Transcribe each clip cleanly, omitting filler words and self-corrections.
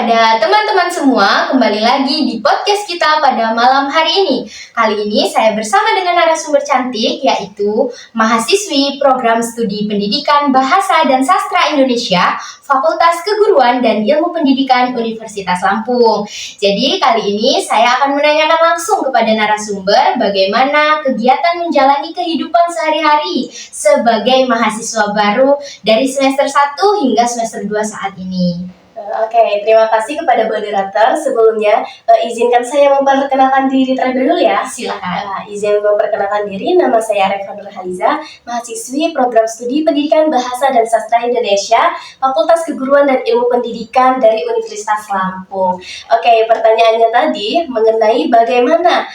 kepada teman-teman semua, kembali lagi di podcast kita pada malam hari ini. Kali ini saya bersama dengan narasumber cantik, yaitu mahasiswi Program Studi Pendidikan Bahasa dan Sastra Indonesia, Fakultas Keguruan dan Ilmu Pendidikan Universitas Lampung. Jadi kali ini saya akan menanyakan langsung kepada narasumber bagaimana kegiatan menjalani kehidupan sehari-hari sebagai mahasiswa baru dari semester 1 hingga semester 2 saat ini. Oke, terima kasih kepada moderator. Sebelumnya, izinkan saya memperkenalkan diri terlebih dulu ya. Silakan. Izin memperkenalkan diri, nama saya Reva Nurhaliza, mahasiswi Program Studi Pendidikan Bahasa dan Sastra Indonesia, Fakultas Keguruan dan Ilmu Pendidikan dari Universitas Lampung. Oke, pertanyaannya tadi mengenai bagaimana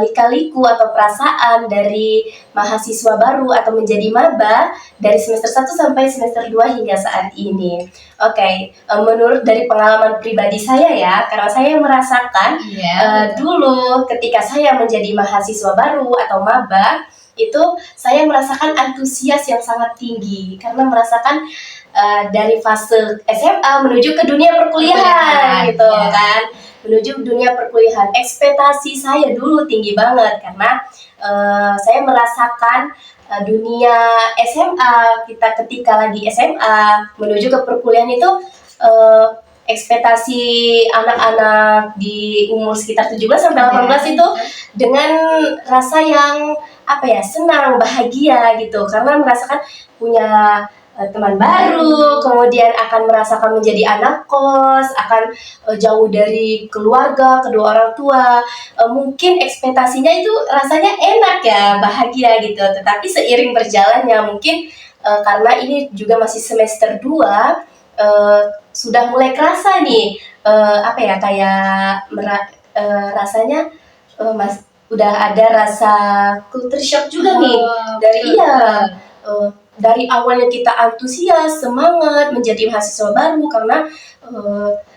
lika-liku atau perasaan dari mahasiswa baru atau menjadi maba dari semester 1 sampai semester 2 hingga saat ini. Oke, menurut dari pengalaman pribadi saya ya, karena saya merasakan dulu ketika saya menjadi mahasiswa baru atau maba, itu saya merasakan antusias yang sangat tinggi karena merasakan dari fase SMA menuju ke dunia perkuliahan gitu kan, menuju dunia perkuliahan. Ekspektasi saya dulu tinggi banget karena saya merasakan dunia SMA, kita ketika lagi SMA menuju ke perkuliahan itu ekspektasi anak-anak di umur sekitar 17 sampai 18 itu dengan rasa yang senang, bahagia gitu, karena merasakan punya teman baru, kemudian akan merasakan menjadi anak kos, akan jauh dari keluarga, kedua orang tua. Mungkin ekspektasinya itu rasanya enak ya, bahagia gitu. Tetapi seiring berjalannya mungkin karena ini juga masih semester 2, sudah mulai kerasa nih rasanya udah ada rasa culture shock juga nih dari awalnya kita antusias, semangat menjadi mahasiswa baru karena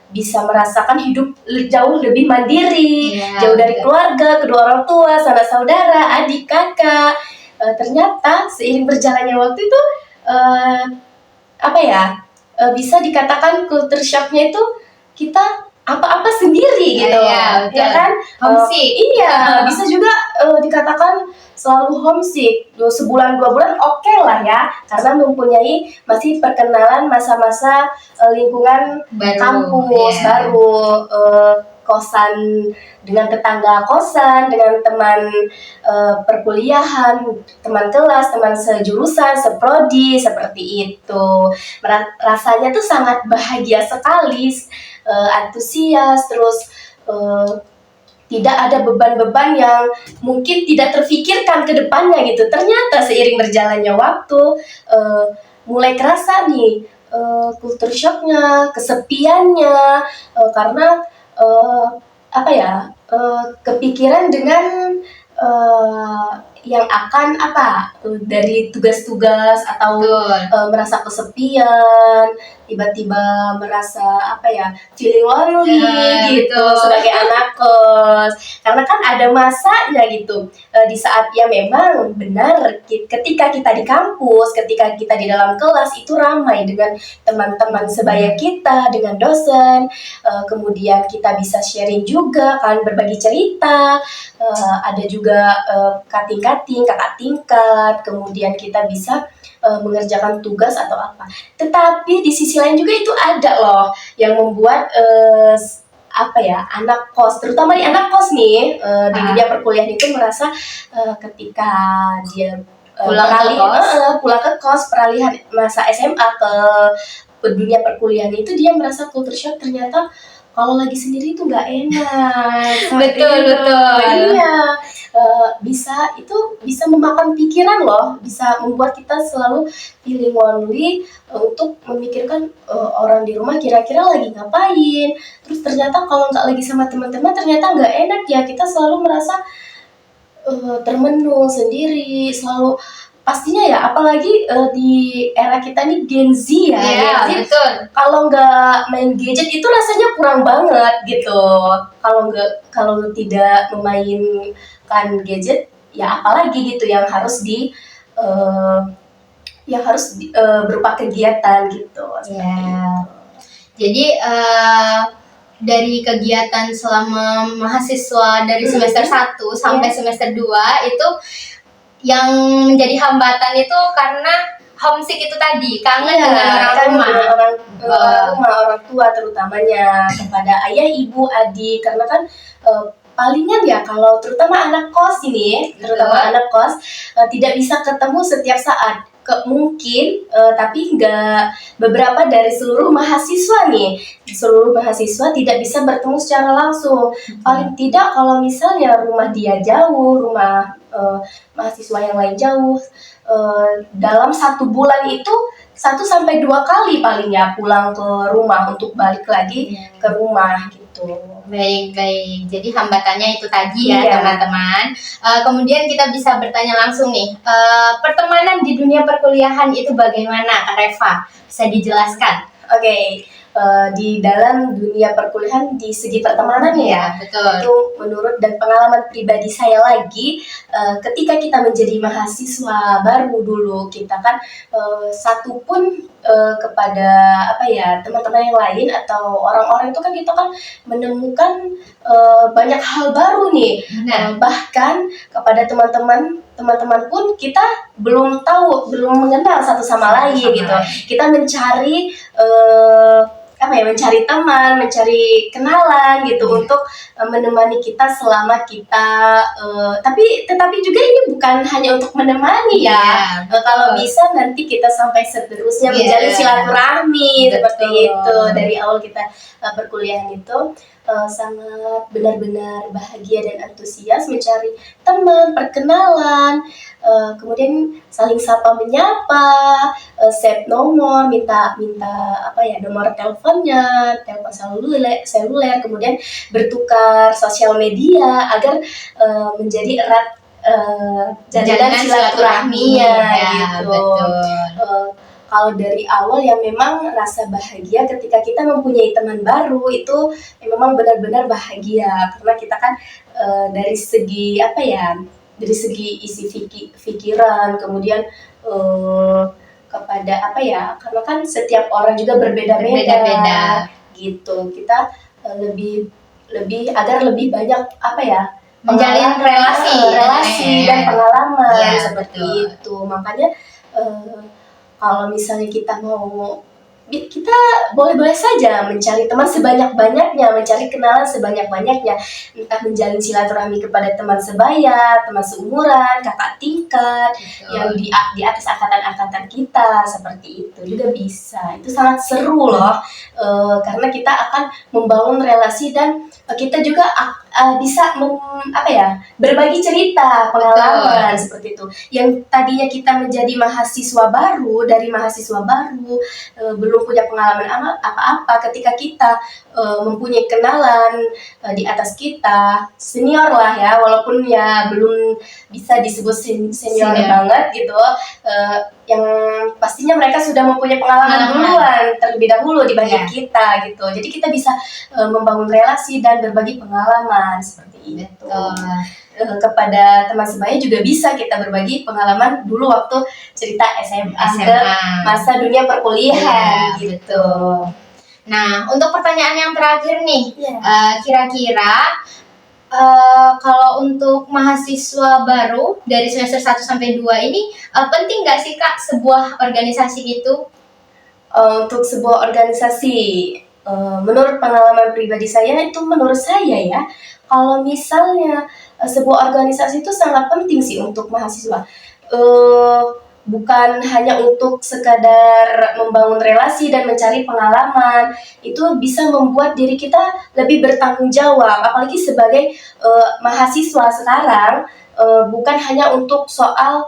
bisa merasakan hidup jauh lebih mandiri, jauh dari keluarga, kedua orang tua, sanak saudara, adik, kakak. Ternyata seiring berjalannya waktu itu bisa dikatakan culture shock-nya itu kita apa-apa sendiri gitu, ya kan? Homesick. Bisa juga dikatakan selalu homesick. 1-2 bulan oke lah ya, karena mempunyai masih perkenalan masa-masa lingkungan kampus baru, kosan dengan tetangga kosan, dengan teman perkuliahan, teman kelas, teman sejurusan, seprodi, seperti itu. Rasanya tuh sangat bahagia sekali, antusias, terus tidak ada beban-beban yang mungkin tidak terfikirkan ke depannya gitu. Ternyata seiring berjalannya waktu mulai kerasa nih culture shock-nya, kesepiannya, karena kepikiran dengan yang akan dari tugas-tugas atau merasa kesepian, tiba-tiba merasa feeling lonely gitu sebagai anak kos, karena kan ada masanya gitu, di saat ya memang benar ketika kita di kampus, ketika kita di dalam kelas itu ramai dengan teman-teman sebaya kita, dengan dosen, kemudian kita bisa sharing juga kan, berbagi cerita, ada juga kakak tingkat, kemudian kita bisa mengerjakan tugas atau apa. Tetapi di sisi lain juga itu ada loh yang membuat anak kos, terutama di anak kos nih, di dunia perkuliahan itu merasa ketika dia pulang ke kos, peralihan masa SMA ke dunia perkuliahan itu, dia merasa culture shock. Ternyata kalau lagi sendiri itu nggak enak. Betul. Iya, bisa memakan pikiran loh, bisa membuat kita selalu feeling lonely, untuk memikirkan orang di rumah kira-kira lagi ngapain. Terus ternyata kalau nggak lagi sama teman-teman ternyata nggak enak ya, kita selalu merasa termenung sendiri, selalu pastinya ya, apalagi di era kita nih Gen Z ya. Gen Z, betul. Kalau nggak main gadget itu rasanya kurang banget gitu. Kalau tidak memainkan gadget ya apalagi gitu yang harus berupa kegiatan gitu. Jadi dari kegiatan selama mahasiswa dari semester 1 sampai semester 2 itu yang menjadi hambatan itu karena homesick itu tadi, kangen dengan orang rumah. Orang tua terutamanya kepada ayah, ibu, adik, karena kan palingan ya kalau terutama anak kos ini, anak kos tidak bisa ketemu setiap saat. Mungkin tapi nggak beberapa dari seluruh mahasiswa nih, seluruh mahasiswa tidak bisa bertemu secara langsung. Paling tidak kalau misalnya rumah dia jauh, rumah mahasiswa yang lain jauh, dalam 1 bulan itu 1-2 kali paling ya pulang ke rumah untuk balik lagi ke rumah gitu. Baik. Jadi hambatannya itu tadi ya teman-teman. Kemudian kita bisa bertanya langsung nih, pertemanan di dunia perkuliahan itu bagaimana Kak Reva? Bisa dijelaskan? Oke. Di dalam dunia perkuliahan di segi pertemanan ya, betul. Itu menurut dan pengalaman pribadi saya lagi, ketika kita menjadi mahasiswa baru dulu, kita kan satu pun kepada teman-teman yang lain atau orang-orang itu kan kita kan menemukan banyak hal baru nih. Bahkan kepada teman-teman pun kita belum mengenal satu sama lain gitu. Kita mencari mencari teman, mencari kenalan gitu untuk menemani kita selama kita tetapi juga ini bukan hanya untuk menemani ya. Kalau bisa nanti kita sampai seterusnya menjalin silaturahmi seperti itu. Dari awal kita perkuliahan itu sangat benar-benar bahagia dan antusias mencari teman, perkenalan, kemudian saling sapa menyapa, save nomor, minta nomor teleponnya, telepon seluler, kemudian bertukar sosial media agar menjadi erat jalinan silaturahminya gitu. Betul. Kalau dari awal ya memang rasa bahagia ketika kita mempunyai teman baru itu memang benar-benar bahagia karena kita kan dari segi isi pikiran, kemudian kepada karena kan setiap orang juga berbeda-beda gitu. Kita lebih agar lebih banyak menjalin relasi dan pengalaman seperti itu. Makanya kalau misalnya kita boleh-boleh saja mencari teman sebanyak-banyaknya, mencari kenalan sebanyak-banyaknya, entah menjalin silaturahmi kepada teman sebaya, teman seumuran, kakak tingkat, yang di atas angkatan kita, seperti itu juga bisa. Itu sangat seru loh, karena kita akan membangun relasi dan kita juga bisa berbagi cerita, pengalaman seperti itu. Yang tadinya kita menjadi mahasiswa baru, belum punya pengalaman apa-apa, ketika kita mempunyai kenalan di atas kita, senior lah ya, walaupun ya belum bisa disebut senior banget gitu, yang pastinya mereka sudah mempunyai pengalaman duluan terlebih dahulu dibanding kita gitu. Jadi kita bisa membangun relasi dan berbagi pengalaman seperti itu. Kepada teman sebaya juga bisa kita berbagi pengalaman dulu waktu cerita SMA. Ke masa dunia perkuliahan gitu. Nah, untuk pertanyaan yang terakhir nih, kira-kira kalau untuk mahasiswa baru dari semester 1 sampai 2 ini penting nggak sih Kak sebuah organisasi itu? Untuk sebuah organisasi, menurut pengalaman pribadi saya ya, kalau misalnya sebuah organisasi itu sangat penting sih untuk mahasiswa. Bukan hanya untuk sekadar membangun relasi dan mencari pengalaman, itu bisa membuat diri kita lebih bertanggung jawab, apalagi sebagai mahasiswa sekarang, bukan hanya untuk soal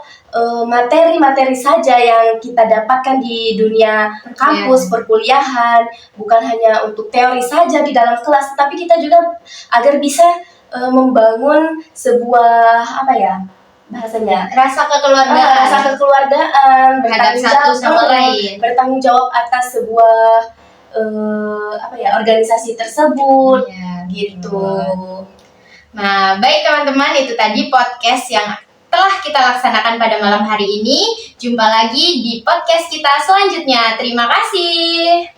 materi-materi saja yang kita dapatkan di dunia kampus, perkuliahan, bukan hanya untuk teori saja di dalam kelas, tapi kita juga agar bisa membangun sebuah rasa kekeluargaan, bertanggung jawab atas sebuah organisasi tersebut gitu. Nah, baik teman-teman, itu tadi podcast yang telah kita laksanakan pada malam hari ini. Jumpa lagi di podcast kita selanjutnya. Terima kasih.